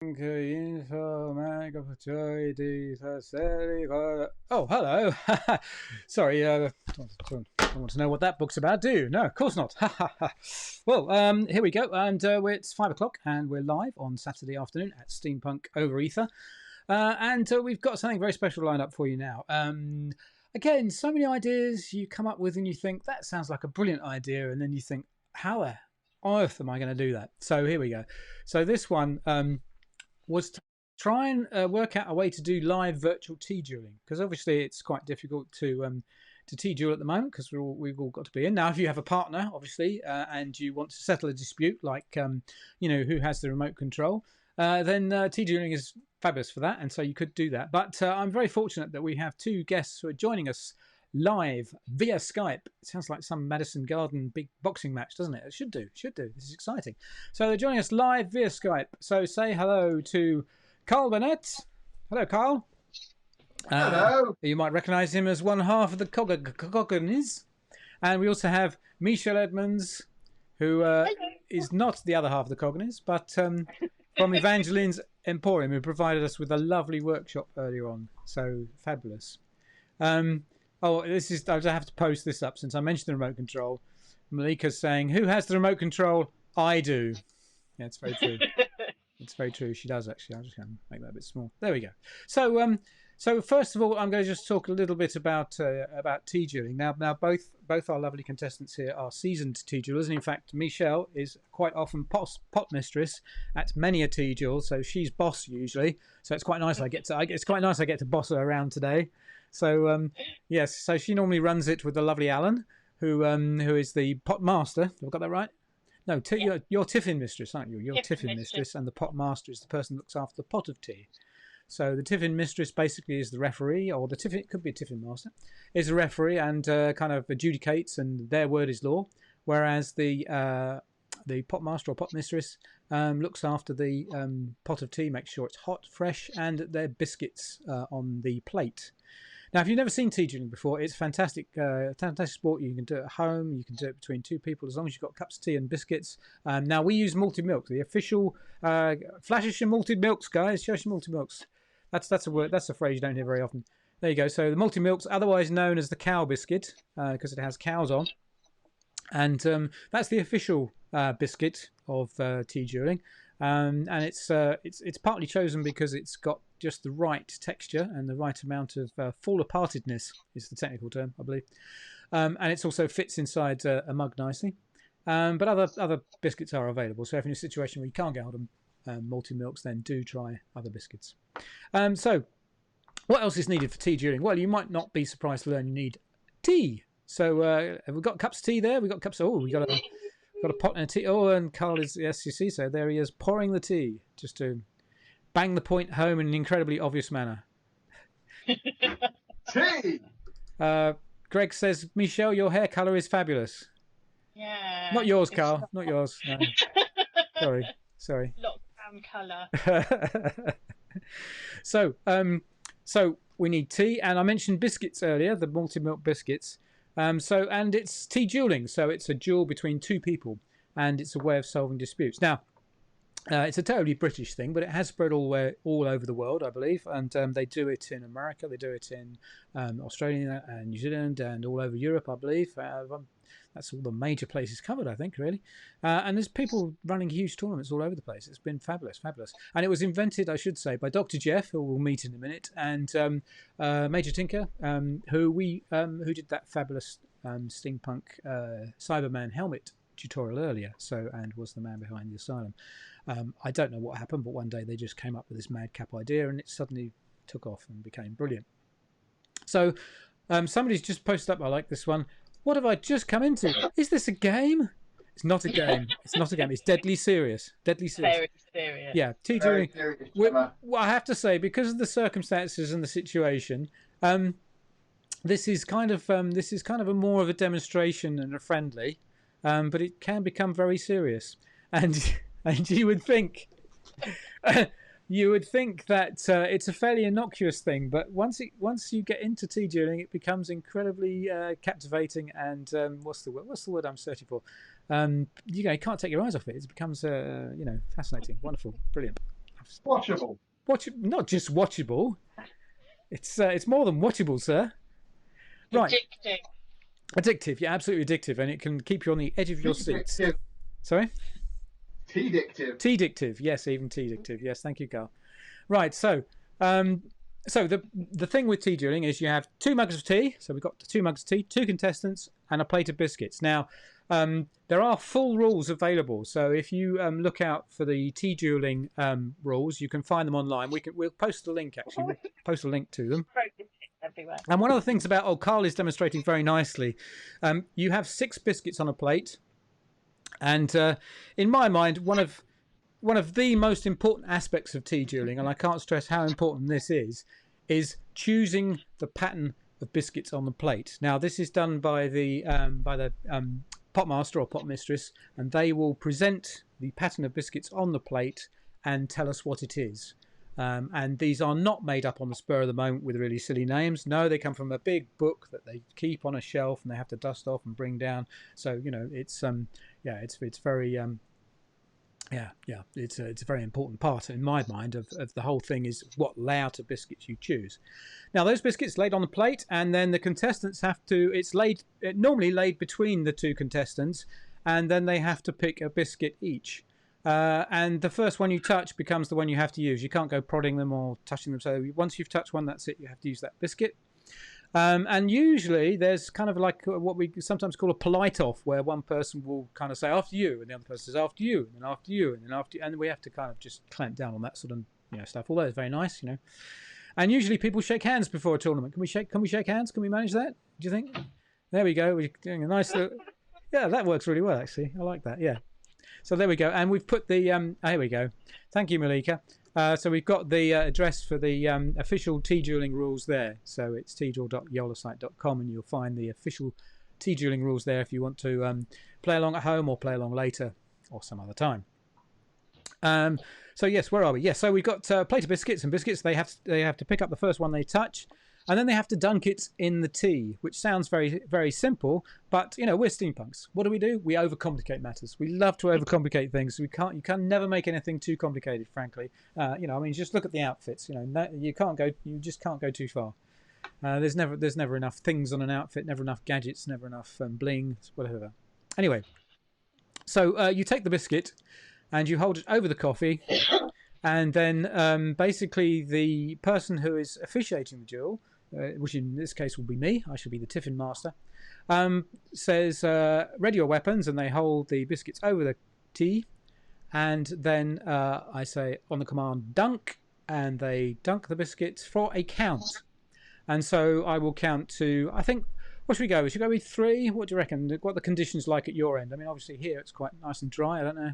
Oh, hello. Sorry, don't want to know what that book's about, do you? No, of course not. Well, here we go. And it's 5 o'clock and we're live on Saturday afternoon at SteamPunk over Ether. And we've got something very special lined up for you now. Again, so many ideas you come up with and you think, that sounds like a brilliant idea. And then you think, how on earth am I going to do that? So here we go. So this one was to try and work out a way to do live virtual tea dueling, because obviously it's quite difficult to tea duel at the moment because we've all got to be in. Now, if you have a partner, obviously, and you want to settle a dispute, like who has the remote control, then tea dueling is fabulous for that, and so you could do that. But I'm very fortunate that we have two guests who are joining us live via Skype. It sounds like some Madison Garden big boxing match, doesn't it? It should do. This is exciting. So they're joining us live via Skype. So say hello to Karl Burnett. Hello, Karl. Hello. You might recognise him as one half of the Cogonies. And we also have Michelle Edmunds, who is not the other half of the Cogonies, but from Evangeline's Emporium, who provided us with a lovely workshop earlier on. So fabulous. Oh, this is. I have to post this up since I mentioned the remote control. Malika's saying, "Who has the remote control?" I do. Yeah, it's very true. It's very true. She does actually. I'm just going to make that a bit small. There we go. So first of all, I'm going to just talk a little bit about tea dueling. Now, both our lovely contestants here are seasoned tea duelers, and in fact, Michelle is quite often pot mistress at many a tea duel. So she's boss usually. So it's quite nice. It's quite nice. I get to boss her around today. So yes, so she normally runs it with the lovely Alan, who is the pot master. Have I got that right? No, you're tiffin mistress, aren't you? You're tiffin mistress, and the pot master is the person that looks after the pot of tea. So the tiffin mistress basically is the referee, or the tiffin, it could be a tiffin master, is a referee and kind of adjudicates, and their word is law. Whereas the pot master or pot mistress looks after the pot of tea, makes sure it's hot, fresh, and their biscuits on the plate. Now, if you've never seen tea dueling before, it's fantastic sport. You can do it at home. You can do it between two people as long as you've got cups of tea and biscuits. Now, we use malted milk, the official flash us your malted milks, guys. Show us your malted milks. That's a word. That's a phrase you don't hear very often. There you go. So the malted milks, otherwise known as the cow biscuit, because it has cows on, and that's the official biscuit of tea dueling. And it's partly chosen because it's got just the right texture and the right amount of fall apartedness is the technical term, I believe. And it also fits inside a mug nicely. But other biscuits are available. So if you're in a situation where you can't get hold of malted milks, then do try other biscuits. So what else is needed for tea dueling? Well, you might not be surprised to learn you need tea. So have we got cups of tea there? We got cups. We got a pot and a tea. Oh, and Karl is, yes, you see, so there he is pouring the tea just to bang the point home in an incredibly obvious manner. Tea! Greg says, Michelle, your hair colour is fabulous. Yeah. Not yours, Karl. Not yours. No. Sorry. Lockdown colour. So we need tea, and I mentioned biscuits earlier, the malted milk biscuits. And it's tea dueling, so it's a duel between two people, and it's a way of solving disputes. Now, it's a totally British thing, but it has spread all over the world, I believe, and they do it in America, they do it in Australia and New Zealand, and all over Europe, I believe. That's all the major places covered, I think, really. And there's people running huge tournaments all over the place. It's been fabulous. And it was invented, I should say, by Dr. Geof, who we'll meet in a minute, and Major Tinker, who did that fabulous SteamPunk Cyberman helmet tutorial earlier, and was the man behind the asylum. I don't know what happened, but one day they just came up with this madcap idea, and it suddenly took off and became brilliant. So somebody's just posted up, I like this one. What have I just come into? Is this a game? It's not a game. It's not a game. It's deadly serious. Deadly serious. Very serious. Yeah, tea dueling. Well, I have to say, because of the circumstances and the situation, this is kind of a more of a demonstration and a friendly, but it can become very serious. And you would think that it's a fairly innocuous thing, but once you get into tea dueling, it becomes incredibly captivating. And what's the word I'm searching for? You can't take your eyes off it. It becomes fascinating, wonderful, brilliant. Watchable. Not just watchable. It's more than watchable, sir. Right. Addictive, yeah, absolutely addictive, and it can keep you on the edge of your seats. Sorry? Tea-dictive, yes, even tea-dictive, yes, thank you, Carl. Right, so the thing with tea dueling is you have 2 mugs of tea, so we've got 2 mugs of tea, 2 contestants, and a plate of biscuits. Now, there are full rules available, so if you look out for the tea dueling rules, you can find them online. We'll post the link, actually. We'll post a link to them. Everywhere. And one of the things about, Carl is demonstrating very nicely, you have 6 biscuits on a plate, and in my mind, one of the most important aspects of tea dueling, and I can't stress how important this is choosing the pattern of biscuits on the plate. Now, this is done by the potmaster or potmistress, and they will present the pattern of biscuits on the plate and tell us what it is. And these are not made up on the spur of the moment with really silly names. No, they come from a big book that they keep on a shelf and they have to dust off and bring down. So it's very it's a very important part in my mind of the whole thing is what layout of biscuits you choose. Now those biscuits laid on the plate, and then the contestants have to. It's normally laid between the 2 contestants, and then they have to pick a biscuit each. And the first one you touch becomes the one you have to use. You can't go prodding them or touching them. So once you've touched one, that's it. You have to use that biscuit. And usually there's kind of like what we sometimes call a polite off, where one person will kind of say after you, and the other person says after you, and then after you, and then after you, and we have to kind of just clamp down on that sort of stuff. Although it's very nice, And usually people shake hands before a tournament. Can we shake hands? Can we manage that? Do you think? There we go. We're doing a nice. Yeah, that works really well actually. I like that. Yeah. So there we go, and we've put the here we go. Thank you, Malika. So we've got the address for the official tea dueling rules there. So it's teaduel.yolasite.com, and you'll find the official tea dueling rules there if you want to play along at home or play along later or some other time. So yes, where are we? Yes, so we've got a plate of biscuits, and biscuits they have to pick up the first one they touch. And then they have to dunk it in the tea, which sounds very, very simple. But, we're steampunks. What do? We overcomplicate matters. We love to overcomplicate things. You can never make anything too complicated, frankly. Just look at the outfits. You just can't go too far. There's never enough things on an outfit, never enough gadgets, never enough bling, whatever. Anyway, so you take the biscuit and you hold it over the coffee. And then basically the person who is officiating the duel, which in this case will be me, I shall be the tiffin master, says, ready your weapons, and they hold the biscuits over the tea. And then I say on the command, dunk, and they dunk the biscuits for a count. And so I will count to, I think, what should we go? We should go with 3. What do you reckon? What are the conditions like at your end? I mean, obviously here it's quite nice and dry. I don't know.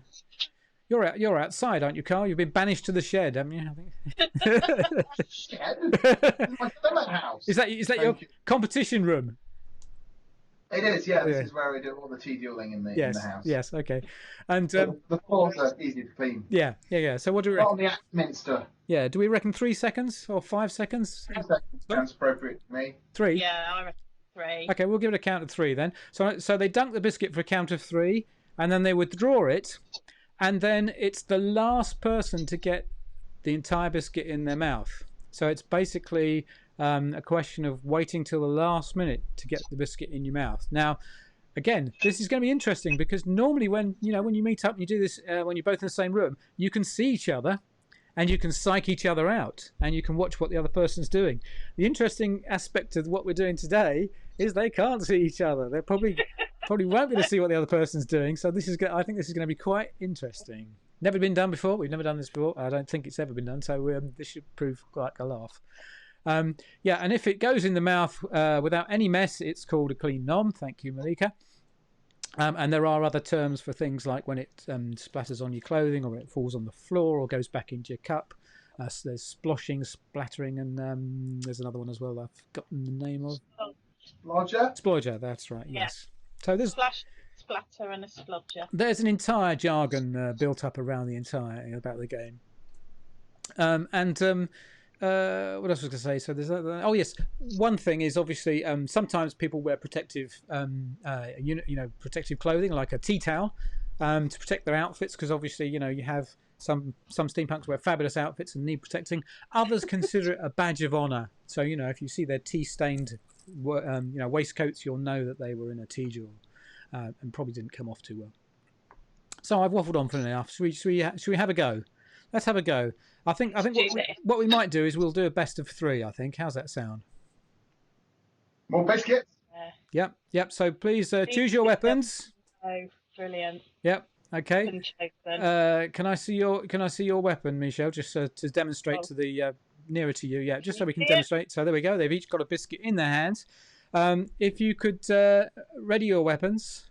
You're outside, aren't you, Carl? You've been banished to the shed, haven't you? I think. Shed? My summer house. Is that your competition room? It is, yeah. This is where we do all the tea dueling in the house. Yes, okay. And the floors are easy to clean. Yeah. So what do we reckon? On the Axminster. Yeah, do we reckon 3 seconds or 5 seconds? 3 seconds sounds appropriate to me. 3? Yeah, I reckon 3. Okay, we'll give it a count of 3 then. So they dunk the biscuit for a count of 3, and then they withdraw it. And then it's the last person to get the entire biscuit in their mouth. So it's basically a question of waiting till the last minute to get the biscuit in your mouth. Now, again, this is going to be interesting because normally when you meet up and you do this when you're both in the same room, you can see each other and you can psych each other out and you can watch what the other person's doing. The interesting aspect of what we're doing today is they can't see each other. They're probably won't be able to see what the other person's doing. So I think this is going to be quite interesting. Never been done before. We've never done this before. I don't think it's ever been done. So this should prove like a laugh. And if it goes in the mouth without any mess, it's called a clean nom. Thank you, Malika. And there are other terms for things like when it splatters on your clothing or it falls on the floor or goes back into your cup. There's sploshing, splattering, and there's another one as well I've forgotten the name of. Splodger, that's right, yes. So there's Splash, splatter, and a splodger. There's an entire jargon built up around the entire about the game. What else was I going to say? So there's oh yes, one thing is obviously sometimes people wear protective protective clothing like a tea towel to protect their outfits because obviously you have Some steampunks wear fabulous outfits and need protecting. Others consider it a badge of honour. So if you see their tea-stained, waistcoats, you'll know that they were in a tea duel, and probably didn't come off too well. So I've waffled on for enough. Should we have a go? Let's have a go. I think what we might do is we'll do a best of 3. I think. How's that sound? More biscuits. Yep. So please choose your weapons. Oh, brilliant. Yep. Okay. Can I see your weapon, Michelle? Just to demonstrate to the nearer to you. Yeah, just so we can demonstrate. So there we go. They've each got a biscuit in their hands. If you could ready your weapons,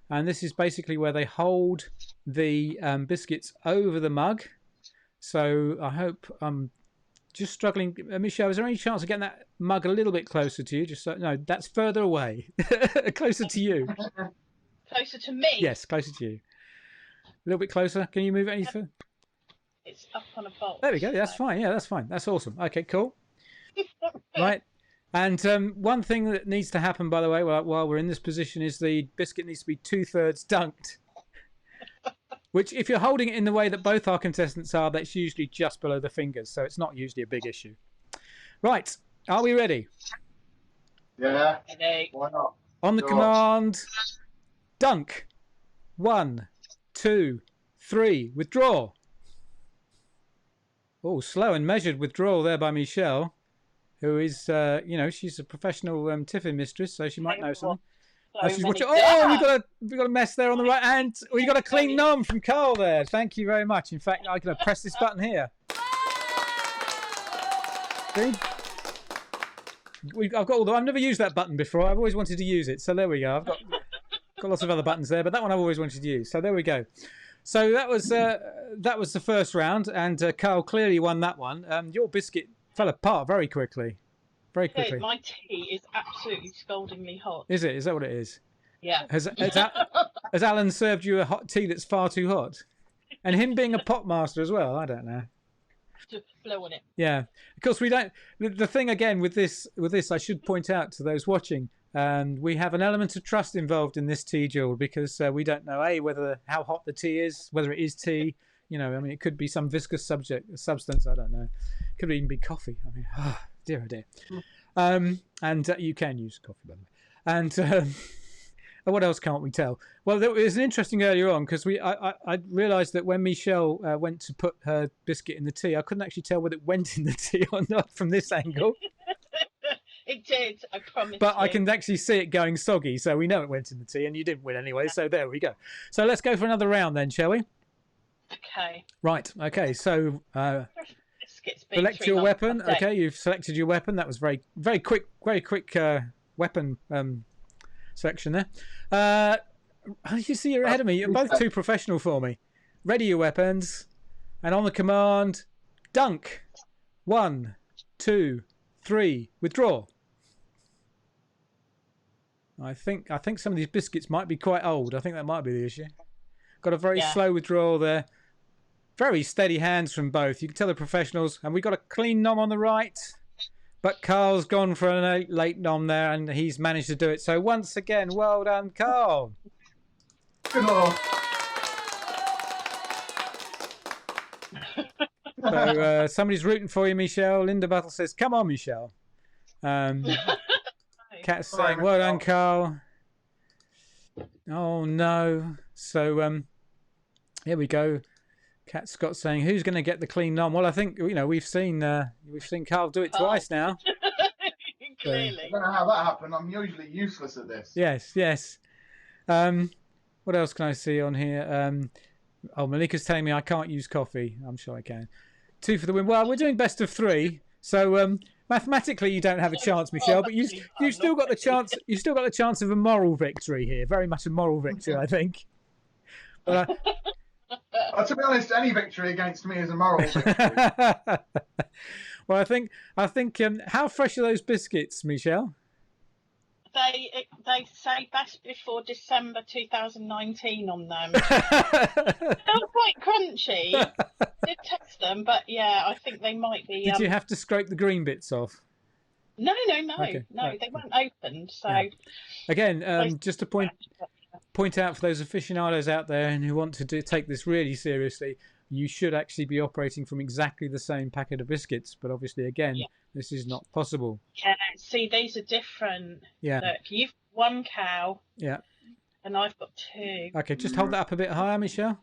and this is basically where they hold the biscuits over the mug. So I hope I'm just struggling. Michelle, is there any chance of getting that mug a little bit closer to you? No, that's further away. Closer to you. Closer to me? Yes, closer to you. A little bit closer. Can you move it any further? It's up on a box. There we go. That's fine. Yeah, that's fine. That's awesome. Okay, cool. Right. And one thing that needs to happen, by the way, while we're in this position, is the biscuit needs to be 2/3 dunked. Which, if you're holding it in the way that both our contestants are, that's usually just below the fingers. So it's not usually a big issue. Right. Are we ready? Yeah. Ready. Why not? On the command, dunk. 1, 2, 3. Withdraw. Oh, slow and measured withdrawal there by Michelle, who is, she's a professional tiffin mistress, so she might know something. She's watching. Oh, we've got a mess there on the right, and we got a clean nom from Karl there. Thank you very much. In fact, I'm going to press this button here. See? I've got I've never used that button before. I've always wanted to use it. So there we go. I've got lots of other buttons there, but that one I've always wanted to use. So there we go. So that was the first round, and Karl clearly won that one. Your biscuit fell apart very quickly. Very quickly. My tea is absolutely scaldingly hot. Is it? Is that what it is? Yeah. Has Alan served you a hot tea that's far too hot? And him being a pot master as well? I don't know. Just blow on it. Yeah. Of course, we don't. The thing again with this, I should point out to those watching, we have an element of trust involved in this tea duel because we don't know how hot the tea is, whether it is tea. It could be some viscous substance. I don't know. It could even be coffee. Dear oh dear. And you can use coffee, by the way. And what else can't we tell? Well, there was an interesting earlier on because I realised that when Michelle went to put her biscuit in the tea, I couldn't actually tell whether it went in the tea or not from this angle. It did, I promise. But I can actually see it going soggy, so we know it went in the tea, and you didn't win anyway. So there we go. So let's go for another round then, shall we? Okay. Right. Okay. So. Select your weapon. Okay, you've selected your weapon. That was very quick weapon selection there. You see, you're ahead of me. You're both too professional for me. Ready your weapons, and on the command, dunk. 1, 2, 3. Withdraw. I think some of these biscuits might be quite old. I think that might be the issue. Got a very slow withdrawal there. Very steady hands from both. You can tell the professionals. And we've got a clean nom on the right. But Karl's gone for a late nom there, and he's managed to do it. So once again, well done, Karl. So somebody's rooting for you, Michelle. Linda Buttle says, come on, Michelle. Kat's saying, well done, Karl. Oh, no. So here we go. Cat Scott saying, "Who's going to get the clean nom?" Well, I think we've seen Karl do it twice now. Clearly, I don't know how that happened. I'm usually useless at this. Yes. What else can I see on here? Malika's telling me I can't use coffee. I'm sure I can. 2 for the win. Well, we're doing best of 3, so mathematically you don't have a chance, Michelle. But you've still got the chance. You've still got the chance of a moral victory here. Very much a moral victory, I think. But. To be honest, any victory against me is a moral victory. Well, I think. How fresh are those biscuits, Michelle? They say best before December 2019 on them. They're quite crunchy. Did test them, but yeah, I think they might be. Did you have to scrape the green bits off? No. Okay. No, they weren't opened. So again, just to point out for those aficionados out there and who want to take this really seriously, you should actually be operating from exactly the same packet of biscuits. But obviously, again, this is not possible. Yeah, see, these are different. Yeah. Look, you've got one cow. Yeah. And I've got 2. Okay, just hold that up a bit higher, Michelle.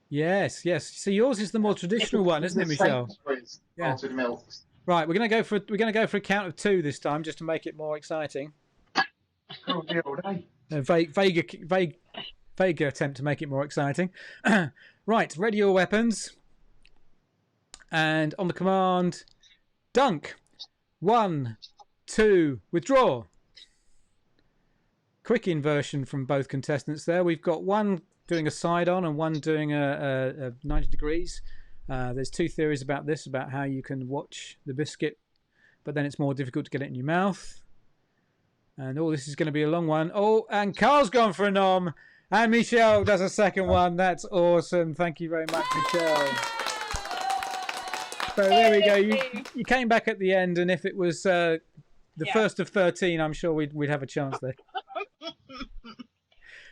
Yes. So yours is the more traditional one, isn't it, Michelle? Yeah. Right, we're gonna go for a count of 2 this time, just to make it more exciting. A vague attempt to make it more exciting. Right, ready your weapons. And on the command, dunk. 1, 2, withdraw. Quick inversion from both contestants there. We've got one doing a side on and one doing a 90 degrees. There's 2 theories about this, about how you can watch the biscuit, but then it's more difficult to get it in your mouth. And this is going to be a long one. Oh, and Carl's gone for a nom, and Michelle does a second one. That's awesome. Thank you very much, Michelle. So there we go. You came back at the end, and if it was the first of 13, I'm sure we'd have a chance there.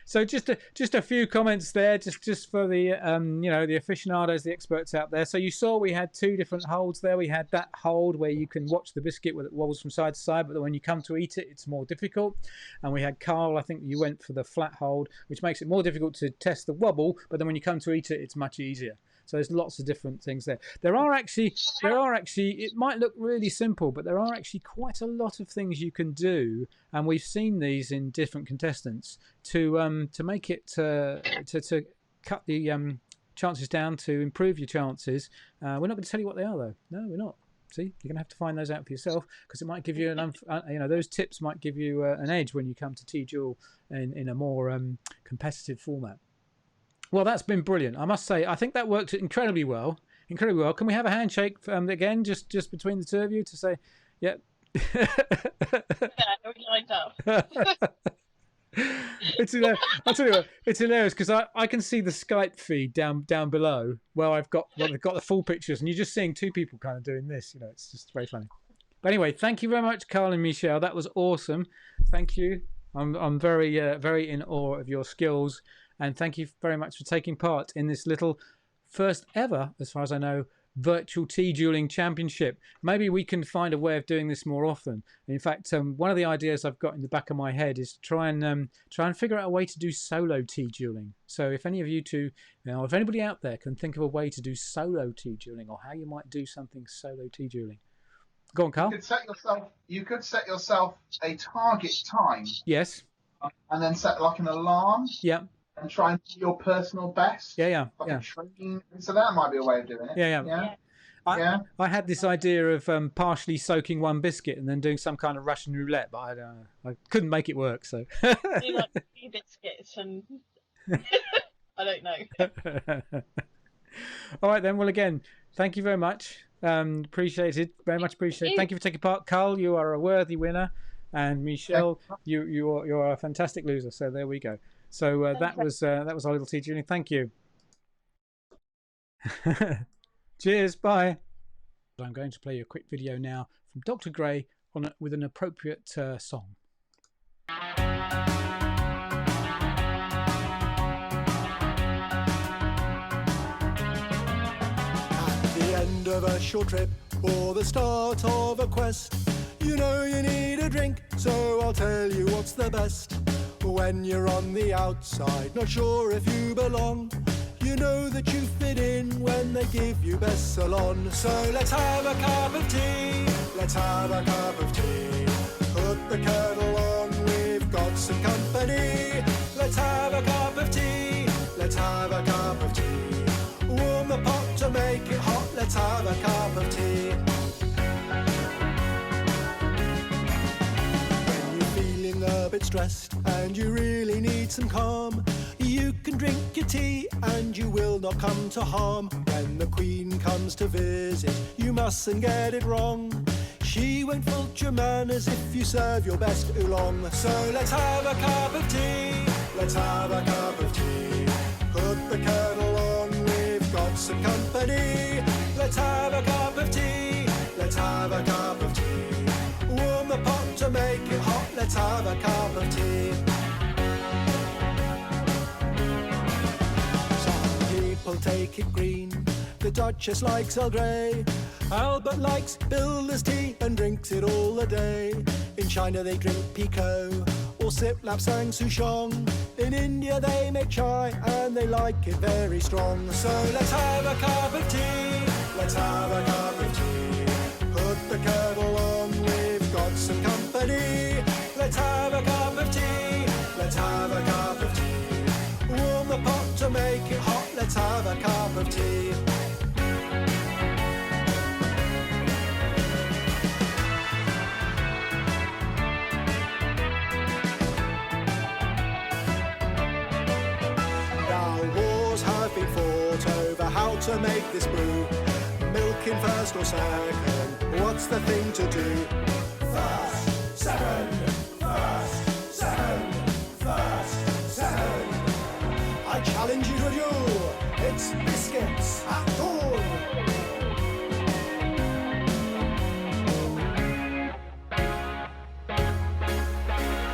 So just a few comments there, just for the the aficionados, the experts out there. So you saw we had 2 different holds there. We had that hold where you can watch the biscuit where it wobbles from side to side, but when you come to eat it, it's more difficult. And we had Karl, I think you went for the flat hold, which makes it more difficult to test the wobble, but then when you come to eat it, it's much easier. So there's lots of different things there. There are actually, it might look really simple, but there are actually quite a lot of things you can do, and we've seen these in different contestants to make it to cut the chances down, to improve your chances. We're not going to tell you what they are, though. No, we're not. See, you're going to have to find those out for yourself, because it might give you those tips might give you an edge when you come to Tea Duel in a more competitive format. Well, that's been brilliant. I must say, I think that worked incredibly well. Incredibly well. Can we have a handshake again, just between the 2 of you, to say, yep. Yeah, we lined up. It's hilarious. I'll tell you what, it's hilarious because I can see the Skype feed down below where they've got the full pictures, and you're just seeing 2 people kind of doing this. It's just very funny. But anyway, thank you very much, Karl and Michelle. That was awesome. Thank you. I'm very very in awe of your skills. And thank you very much for taking part in this little first ever, as far as I know, virtual Tea Dueling Championship. Maybe we can find a way of doing this more often. In fact, one of the ideas I've got in the back of my head is to try and figure out a way to do solo Tea Dueling. So if any of you two, if anybody out there can think of a way to do solo Tea Dueling, or how you might do something solo Tea Dueling. Go on, Karl. You could set yourself a target time. Yes. And then set like an alarm. Yeah. And try and do your personal best. Yeah. So that might be a way of doing it. Yeah. I had this idea of partially soaking one biscuit and then doing some kind of Russian roulette, but I couldn't make it work. So. Do like a few biscuits and I don't know. All right then. Well, again, thank you very much. Appreciated, very much appreciated. Thank you for taking part, Karl. You are a worthy winner, and Michelle, you're a fantastic loser. So there we go. So that was our little Tea Dueling. Thank you. Cheers. Bye. I'm going to play you a quick video now from Dr. Gray with an appropriate song. At the end of a short trip or the start of a quest, you know you need a drink, so I'll tell you what's the best. When you're on the outside, not sure if you belong, you know that you fit in when they give you best salon. So let's have a cup of tea, let's have a cup of tea. Put the kettle on, we've got some company. Let's have a cup of tea, let's have a cup of tea. Warm the pot to make it hot, let's have a cup of tea. A bit stressed and you really need some calm, you can drink your tea and you will not come to harm. When the Queen comes to visit, you mustn't get it wrong. She won't fault your manners if you serve your best oolong. So let's have a cup of tea, let's have a cup of tea. Put the kettle on, we've got some company. Let's have a cup of tea, let's have a cup of tea. Warm the pot to make it hot, let's have a cup of tea. Some people take it green. The Duchess likes Earl Grey. Albert likes Builder's tea and drinks it all the day. In China they drink Pico or sip Lapsang Souchong. In India they make chai and they like it very strong. So let's have a cup of tea. Let's have a cup of tea. Put the kettle on, we've got some company. Let's have a cup of tea. Let's have a cup of tea. Warm the pot to make it hot. Let's have a cup of tea. Have been fought over how to make this brew. Milking first or second, what's the thing to do? First, second, first, second, first, second. I challenge you to a duel. It's biscuits at dawn.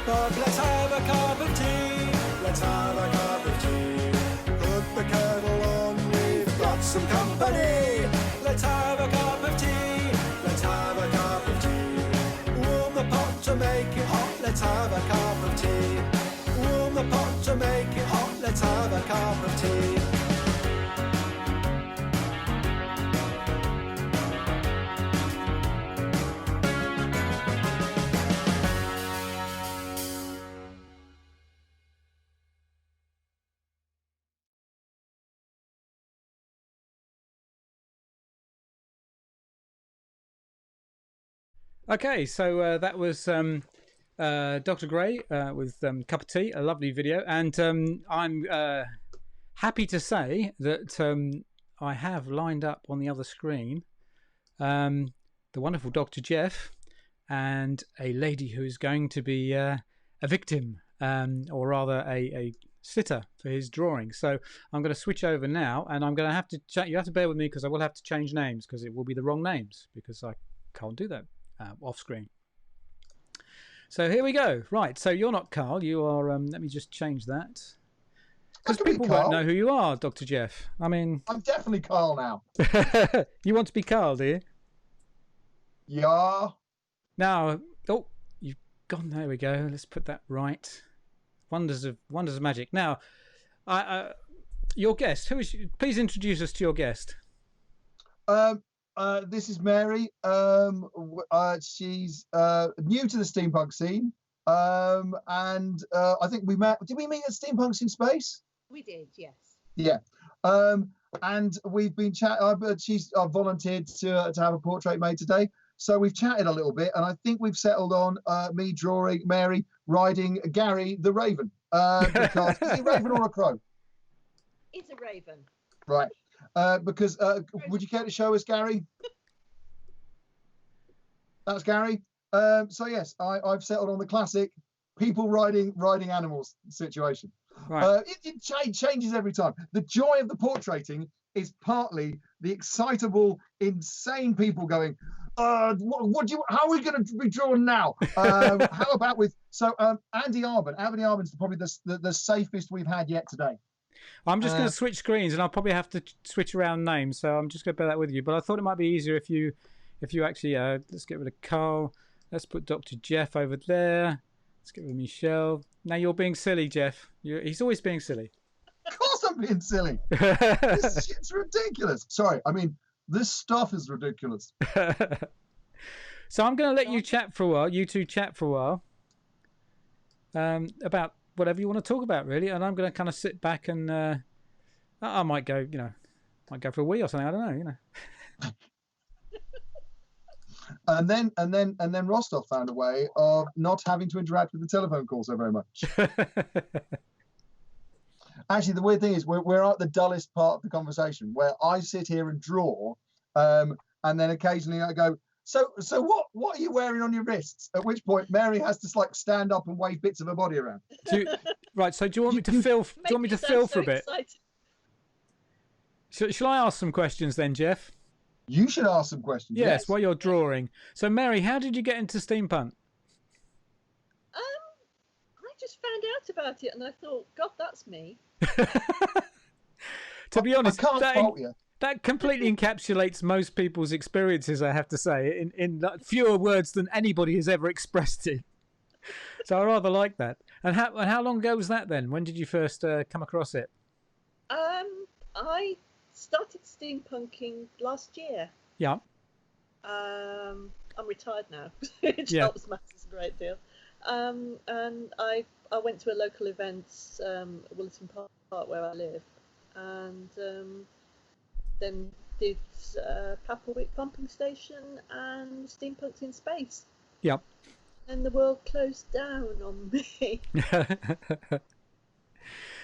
But let's have a cup of tea. Let's have a cup of tea. The kettle on, we've got some company. Let's have a cup of tea. Let's have a cup of tea. Warm the pot to make it hot. Let's have a cup of tea. Warm the pot to make it hot. Let's have a cup of tea. Okay, so that was Dr. Gray with Cup of Tea, a lovely video. And I'm happy to say that I have lined up on the other screen the wonderful Dr. Geof and a lady who is going to be a victim, or rather a sitter for his drawing. So I'm going to switch over now, and I'm going to have to you have to bear with me because I will have to change names because it will be the wrong names because I can't do that off screen. So here we go. Right, so you're not Carl, you are let me just change that because people won't know who you are, Dr. Geof. I mean, I'm definitely Carl now. You want to be Carl, do you? Yeah. Now, oh, you've gone. There we go. Let's put that right. Wonders of magic. Now, your guest. Who is? Please introduce us to your guest. This is Mary. She's new to the steampunk scene, and I think we met. Did we meet at Steampunks in Space? We did, yes. Yeah. And we've been chatting. She's volunteered to have a portrait made today, so we've chatted a little bit, and I think we've settled on me drawing Mary riding Gary the Raven. Because is he a raven or a crow? It's a raven. Right. Because would you care to show us Gary? That's Gary. So yes, I've settled on the classic people riding animals situation. Right. It changes every time. The joy of the portraiting is partly the excitable, insane people going, how are we going to be drawn now? How about with Andy Arbon? Andy Arbon's probably the safest we've had yet today. I'm just going to switch screens, and I'll probably have to switch around names. So I'm just going to bear that with you. But I thought it might be easier if you actually let's get rid of Carl. Let's put Dr. Geof over there. Let's get rid of Michelle. Now you're being silly, Geof. He's always being silly. Of course I'm being silly. This shit's ridiculous. Sorry, I mean this stuff is ridiculous. So I'm going to let you chat for a while. You two chat for a while about whatever you want to talk about, really, and I'm going to kind of sit back and I might go, might go for a wee or something. I don't know, And then Rostov found a way of not having to interact with the telephone call so very much. Actually, the weird thing is we're at the dullest part of the conversation where I sit here and draw, and then occasionally I go, so what are you wearing on your wrists? At which point Mary has to stand up and wave bits of her body around. Right. So do you want me to fill? Do you want me to fill for a bit? Shall I ask some questions then, Geof? You should ask some questions. Yes, while you're drawing. So Mary, how did you get into steampunk? I just found out about it and I thought, God, that's me. To be honest, I can't fault you. that completely encapsulates most people's experiences, I have to say, in fewer words than anybody has ever expressed it. So I rather like that. And how long ago was that then? When did you first come across it? I started steampunking last year. Yeah. I'm retired now, which Yeah. helps matters a great deal. And I went to a local event, Willerton Park, where I live, and then did Papplewick Pumping Station and Steampunked in Space. Yep. And the world closed down on me.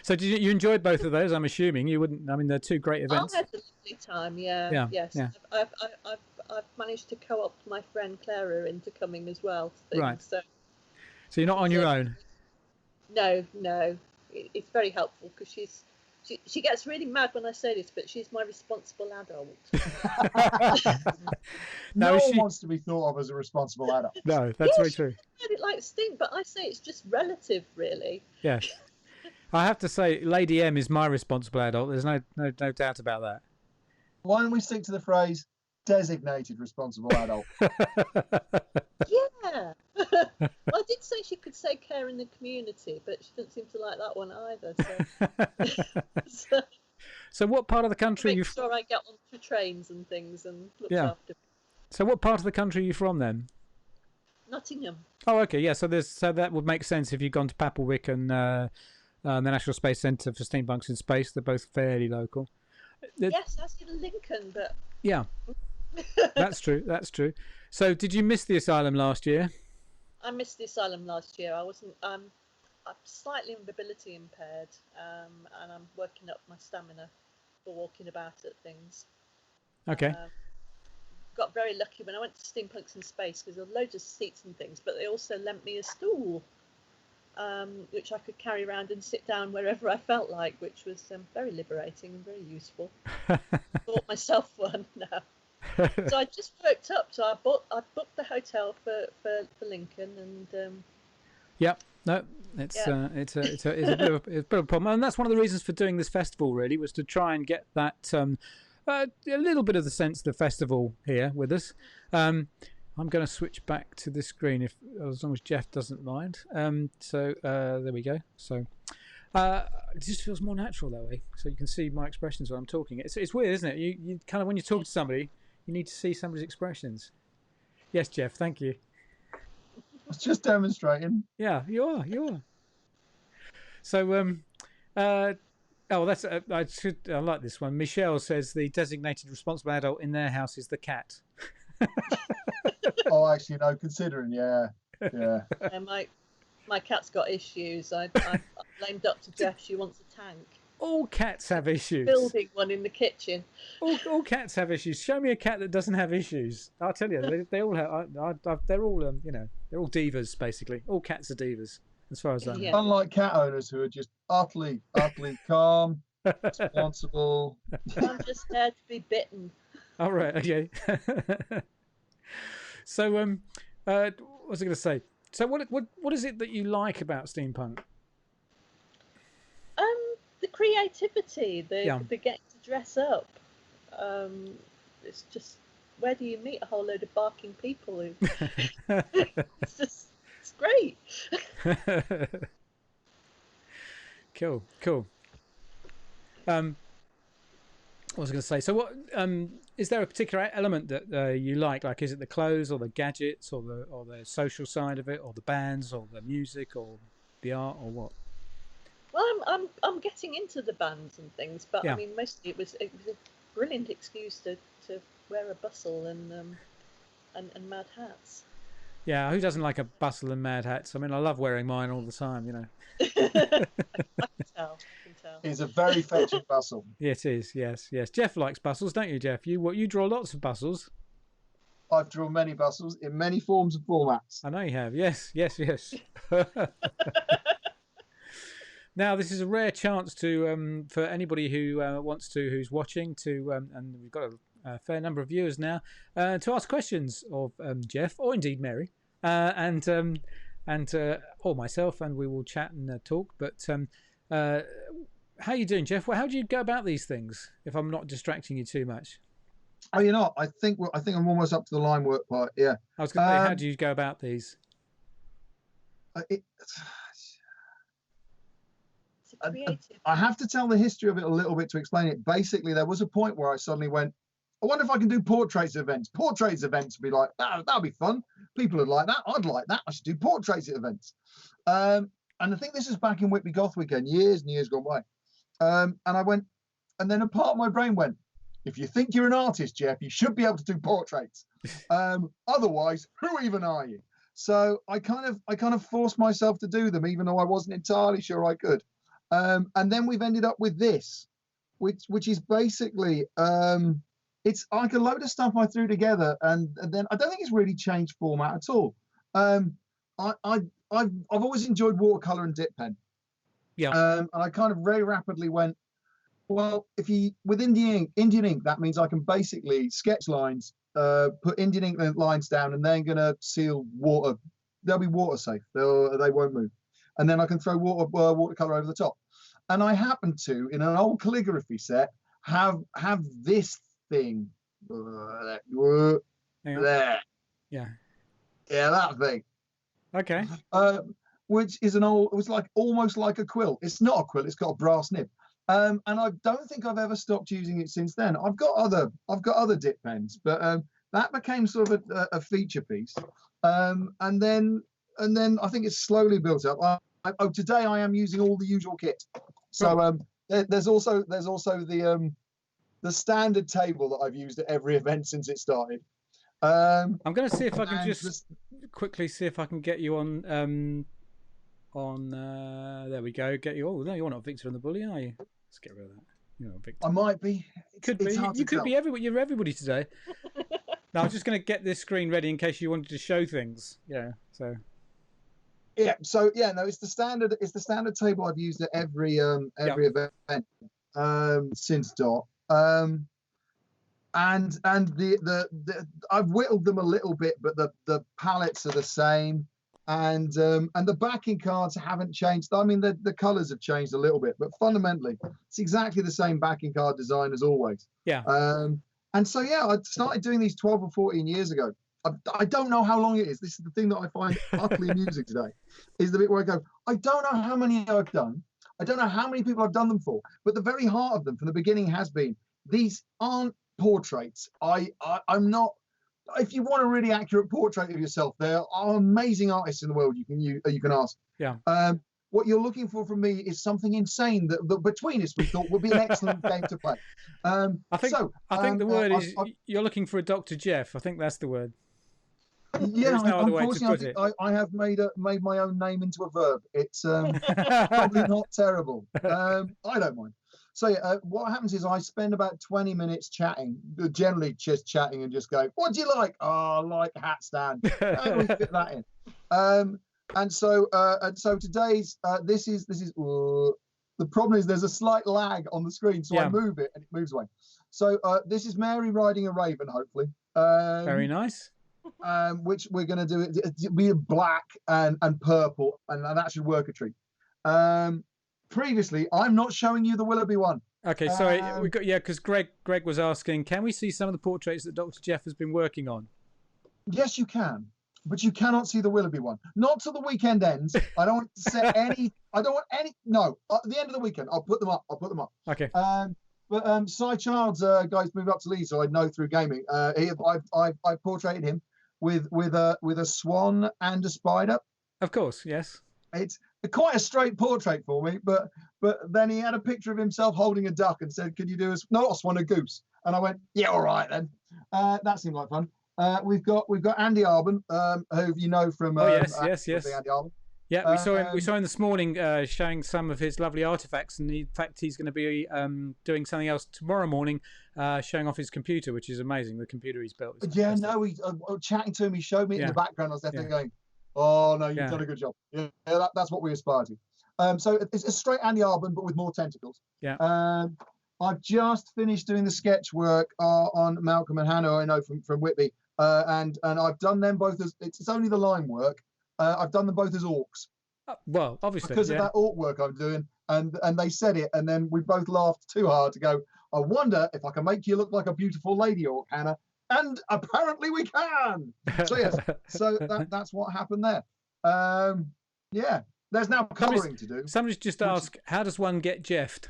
So did you enjoyed both of those? I'm assuming you wouldn't. I mean, they're two great events. I had a lovely time. Yeah. Yeah, Yes. yeah. I've managed to co-opt my friend Clara into coming as well. Right. So you're not on your own. no, it's very helpful because she gets really mad when I say this, but she's my responsible adult. No, No one wants to be thought of as a responsible adult. No, that's very true. I did like Steam, but I say it's just relative, really. Yeah. I have to say, Lady M is my responsible adult. There's no doubt about that. Why don't we stick to the phrase designated responsible adult? Yeah. I did say she could say care in the community, but she didn't seem to like that one either. So what part of the country are you Make sure I get onto trains and things and look Yeah. after So what part of the country are you from then? Nottingham. Oh, okay, yeah. So that would make sense if you'd gone to Papplewick and the National Space Centre for Steampunks in Space. They're both fairly local. Yes, that's in Lincoln, but Yeah, that's true. That's true. So did you miss the asylum last year? I missed the asylum last year. I wasn't. I'm slightly mobility impaired, and I'm working up my stamina for walking about at things. Okay. Got very lucky when I went to Steampunks in Space because there were loads of seats and things, but they also lent me a stool, which I could carry around and sit down wherever I felt like, which was very liberating and very useful. Bought myself one now. So I just worked up. So I booked the hotel for Lincoln, and Yep. No, it's Yeah. it's a bit of a problem, and that's one of the reasons for doing this festival. Really, was to try and get that a little bit of the sense of the festival here with us. I'm going to switch back to this screen as long as Geof doesn't mind. So there we go. So it just feels more natural that way. So you can see my expressions when I'm talking. It's weird, isn't it? You kind of, when you talk to somebody, you need to see somebody's expressions. Yes, Geof. Thank you. I was just demonstrating. Yeah, you are. So that's I like this one. Michelle says the designated responsible adult in their house is the cat. Oh, actually, no, considering, yeah. and my cat's got issues. I blamed Dr. Geof. She wants a tank. All cats have issues. Building one in the kitchen. All cats have issues. Show me a cat that doesn't have issues. I'll tell you, they all have. They're all they're all divas basically. All cats are divas, as far as I know. Yeah. Unlike cat owners who are just utterly calm, responsible. I'm just scared to be bitten. All right. Okay. So what was I going to say? So what is it that you like about steampunk? The creativity, the getting to dress up. It's just, where do you meet a whole load of barking people who it's great. Cool. What was I going to say? So what is there a particular element that you like? Like, is it the clothes or the gadgets or the social side of it, or the bands or the music or the art, or what? Well, I'm getting into the bands and things, but Yeah. I mean, mostly it was a brilliant excuse to wear a bustle and mad hats. Yeah, who doesn't like a bustle and mad hats? I mean, I love wearing mine all the time, you know. I can tell. It's a very fetching bustle. Yeah, it is, yes. Geof likes bustles, don't you, Geof? You draw lots of bustles. I've drawn many bustles in many forms and formats. I know you have, yes. Now, this is a rare chance to for anybody who who's watching to, and we've got a fair number of viewers now, to ask questions of Geof, or indeed Mary, or myself, and we will chat and talk. But how you doing, Geoff? Well, how do you go about these things? If I'm not distracting you too much. Oh, you're not. I think I'm almost up to the line work part. Yeah. I was going to say, how do you go about these? I have to tell the history of it a little bit to explain it. Basically, there was a point where I suddenly went, I wonder if I can do portraits events. Portraits events would be like, that'd be fun. People would like that. I'd like that. I should do portraits events. And I think this is back in Whitby Goth Weekend, years and years gone by. And I went, and then a part of my brain went, if you think you're an artist, Geoff, you should be able to do portraits. Otherwise, who even are you? So I kind of forced myself to do them, even though I wasn't entirely sure I could. And then we've ended up with this, which is basically it's like a load of stuff I threw together, and then I don't think it's really changed format at all. I've always enjoyed watercolor and dip pen. Yeah. And I kind of very rapidly went, well, if you with Indian ink, that means I can basically sketch lines, put Indian ink lines down, and then gonna seal water. They'll be water safe. They won't move. And then I can throw watercolor over the top. And I happen to, in an old calligraphy set, have this thing there. Yeah. Yeah, that thing. Okay. Which is it was like almost like a quill. It's not a quill. It's got a brass nib. And I don't think I've ever stopped using it since then. I've got other dip pens, but that became sort of a feature piece. And then I think it's slowly built up. Today I am using all the usual kit. So there's also the standard table that I've used at every event since it started. I'm going to see if I can just quickly see if I can get you on there we go. Get you. Oh no, you're not Victor and the Bully, are you? Let's get rid of that. You're not Victor. I might be. Could be. You could be everybody. You're everybody today. No, I'm just going to get this screen ready in case you wanted to show things. Yeah. So. Yeah. So yeah, no, it's the standard. It's the standard table I've used at every event since Dot. And the I've whittled them a little bit, but the palettes are the same, and the backing cards haven't changed. I mean, the colors have changed a little bit, but fundamentally it's exactly the same backing card design as always. Yeah. And so yeah, I started doing these 12 or 14 years ago. I don't know how long it is. This is the thing that I find utterly amusing today, is the bit where I go, I don't know how many I've done. I don't know how many people I've done them for, but the very heart of them from the beginning has been, these aren't portraits. I'm not. If you want a really accurate portrait of yourself, there are amazing artists in the world you can ask. Yeah. What you're looking for from me is something insane that between us we thought would be an excellent game to play. I think the word is you're looking for a Dr. Geof. I think that's the word. Yeah, unfortunately, I have made my own name into a verb. It's probably not terrible. I don't mind. So yeah, what happens is I spend about 20 minutes chatting, generally just chatting and just going, what do you like? Oh, I like hat stand. How do we fit that in? And so today's this is the problem is there's a slight lag on the screen, so I move it and it moves away. So this is Mary riding a raven, hopefully. Very nice. Which we're going to do it be black and purple, and that should work a treat. Previously, I'm not showing you the Willoughby one. Okay, sorry, we got because Greg was asking, can we see some of the portraits that Dr. Geof has been working on? Yes, you can, but you cannot see the Willoughby one. Not till the weekend ends. I don't want to set any. I don't want any. No, at the end of the weekend, I'll put them up. Okay. But Cy Child's guys moved up to Leeds, so I know through gaming. I portrayed him with a swan and a spider. Of course, yes. It's quite a straight portrait for me, but then he had a picture of himself holding a duck and said, "Could you do not a swan, a goose?" And I went, "Yeah, all right then." That seemed like fun. We've got Andy Arbon, who you know from yes. Andy Arbon. Yeah, we saw him this morning showing some of his lovely artifacts, and in fact he's going to be doing something else tomorrow morning, showing off his computer, which is amazing. The computer he's built. Yeah, no, he chatting to him, he showed me in the background. I was there going, "Oh no, you've done a good job." Yeah, that's what we aspire to. So it's a straight Andy Arbon, but with more tentacles. Yeah. I've just finished doing the sketch work on Malcolm and Hannah, I know from Whitby, and I've done them both as it's only the line work. I've done them both as orcs. Well, obviously, because of that orc work I'm doing. and they said it, and then we both laughed too hard to go, I wonder if I can make you look like a beautiful lady, Orc Hannah. And apparently we can. So yes, so that's what happened there. Yeah, there's now colouring to do. Somebody's just asked, how does one get Geoffed?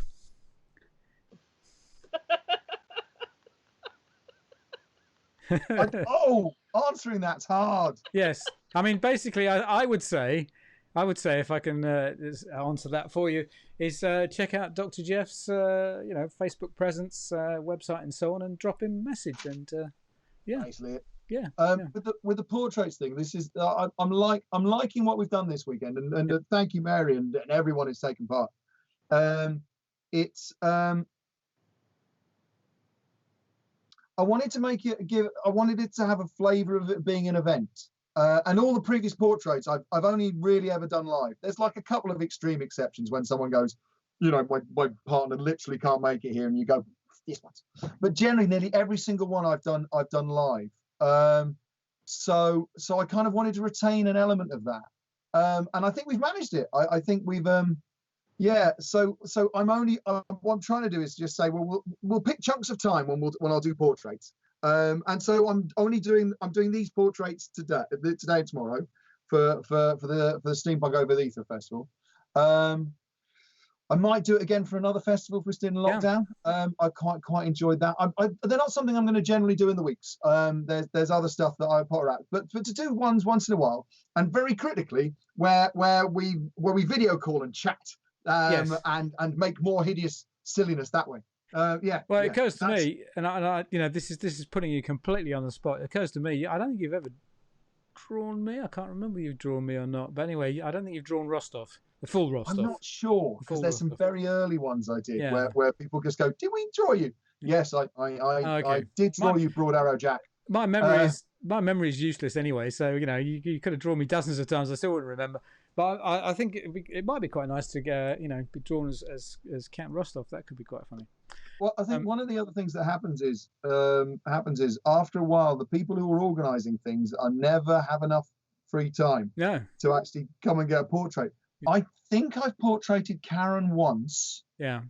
Answering that's hard. Yes, I mean basically, I would say, if I can answer that for you, is check out Dr. Geoff's Facebook presence, website, and so on, and drop him a message, and Basically it. yeah. With the portraits thing, this is I'm liking what we've done this weekend, and thank you, Mary, and everyone who's taken part. I wanted it to have a flavour of it being an event. And all the previous portraits I've only really ever done live. There's like a couple of extreme exceptions when someone goes, my partner literally can't make it here, and you go, this one. But generally, nearly every single one I've done live. So I kind of wanted to retain an element of that, and I think we've managed it. I think we've So what I'm trying to do is just say, well, we'll pick chunks of time when I'll do portraits. And so I'm doing these portraits today and tomorrow for the SteamPunk Over the Ether Festival. I might do it again for another festival if we're still in lockdown. I quite enjoyed that. They're not something I'm going to generally do in the weeks. There's other stuff that I potter out, but to do ones once in a while, and very critically, where we video call and chat, and make more hideous silliness that way. Well, it occurs to me, and I this is putting you completely on the spot. It occurs to me, I don't think you've ever drawn me. I can't remember if you've drawn me or not. But anyway, I don't think you've drawn Rostov, the full Rostov. I'm not sure, because there's some very early ones I did where people just go, "Did we draw you?" Yes, I did draw you, Broad Arrow Jack. My memory is useless anyway. So you could have drawn me dozens of times. I still wouldn't remember. But I think it might be quite nice to be drawn as Count Rostov. That could be quite funny. Well, I think one of the other things that happens is after a while, the people who are organising things never have enough free time to actually come and get a portrait. I think I've portraited Karen once. Yeah.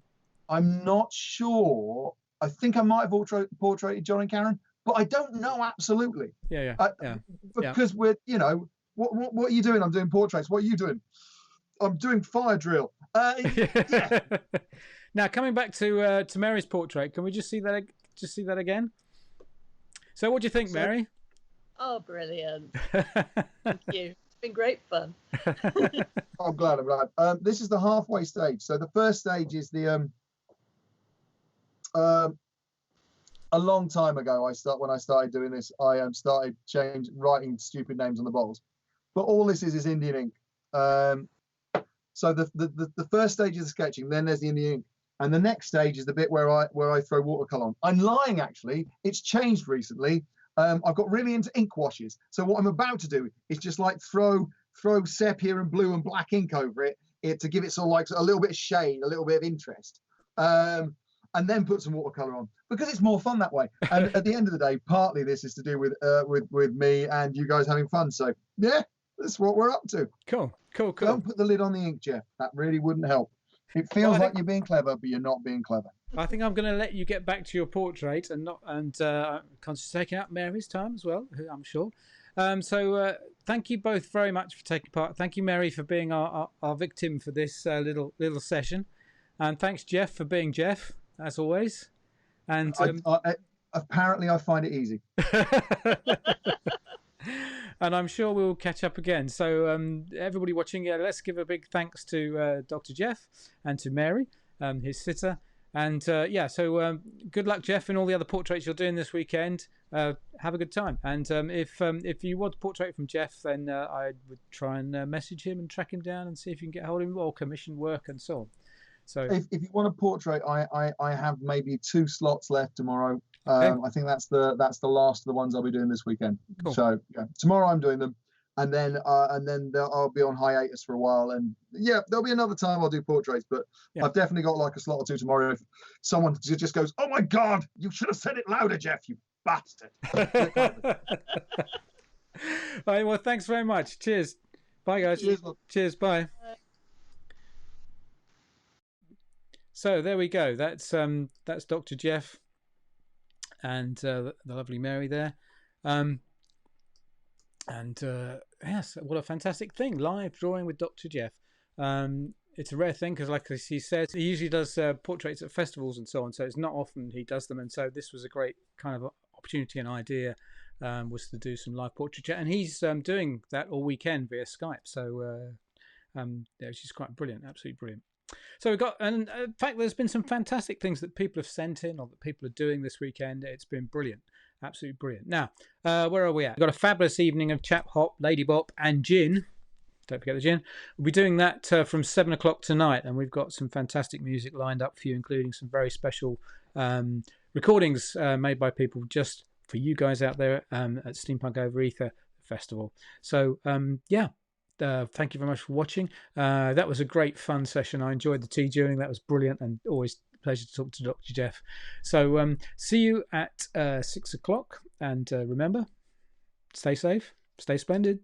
I'm not sure. I think I might have portraited John and Karen, but I don't know absolutely. Because we're, what are you doing? I'm doing portraits. What are you doing? I'm doing fire drill. Now, coming back to Mary's portrait, can we just see that again? So, what do you think, Mary? Oh, brilliant! Thank you. It's been great fun. I'm glad. This is the halfway stage. So the first stage is the a long time ago. When I started doing this, I started writing stupid names on the bottles. But all this is Indian ink. So the first stage is the sketching, then there's the Indian ink, and the next stage is the bit where I throw watercolor on. I'm lying, actually. It's changed recently. I've got really into ink washes. So what I'm about to do is just like throw sepia and blue and black ink over it to give it sort of like a little bit of shade, a little bit of interest, and then put some watercolor on, because it's more fun that way. And at the end of the day, partly this is to do with me and you guys having fun. So yeah. That's what we're up to. Cool. Don't put the lid on the ink, Geof. That really wouldn't help. It feels like you're being clever, but you're not being clever. I think I'm going to let you get back to your portrait and taking up Mary's time as well, I'm sure. So thank you both very much for taking part. Thank you, Mary, for being our victim for this little session, and thanks, Geof, for being Geof as always. And apparently, I find it easy. And I'm sure we'll catch up again. So everybody watching, let's give a big thanks to Dr. Geof and to Mary, his sitter. And so good luck, Geof, in all the other portraits you're doing this weekend. Have a good time. And if you want a portrait from Geof, then I would try and message him and track him down and see if you can get hold of him, or commission work and so on. So if you want a portrait, I have maybe 2 slots left tomorrow. I think that's the last of the ones I'll be doing this weekend. Cool. So tomorrow I'm doing them, and then I'll be on hiatus for a while, and there'll be another time I'll do portraits, but I've definitely got like a slot or 2 tomorrow. If someone just goes, "Oh my God, you should have said it louder, Geof, you bastard." All right, well, thanks very much. Cheers. Bye, guys. Cheers. Bye. So there we go. That's Dr. Geof and the lovely Mary there. Yes, what a fantastic thing. Live drawing with Dr. Geof. It's a rare thing because, like he says, he usually does portraits at festivals and so on. So it's not often he does them. And so this was a great kind of opportunity and idea, was to do some live portraiture. And he's doing that all weekend via Skype. So which is quite brilliant, absolutely brilliant. So we've got, and in fact, there's been some fantastic things that people have sent in or that people are doing this weekend. It's been brilliant, absolutely brilliant. Now, where are we at? We've got a fabulous evening of Chap Hop, Lady Bop, and Gin. Don't forget the gin. We'll be doing that from 7 o'clock tonight, and we've got some fantastic music lined up for you, including some very special recordings made by people just for you guys out there at SteamPunk Over Ether Festival. So, yeah. Thank you very much for watching. That was a great fun session. I enjoyed the tea dueling. That was brilliant, and always a pleasure to talk to Dr. Geof. So see you at 6 o'clock, and remember, stay safe, stay splendid.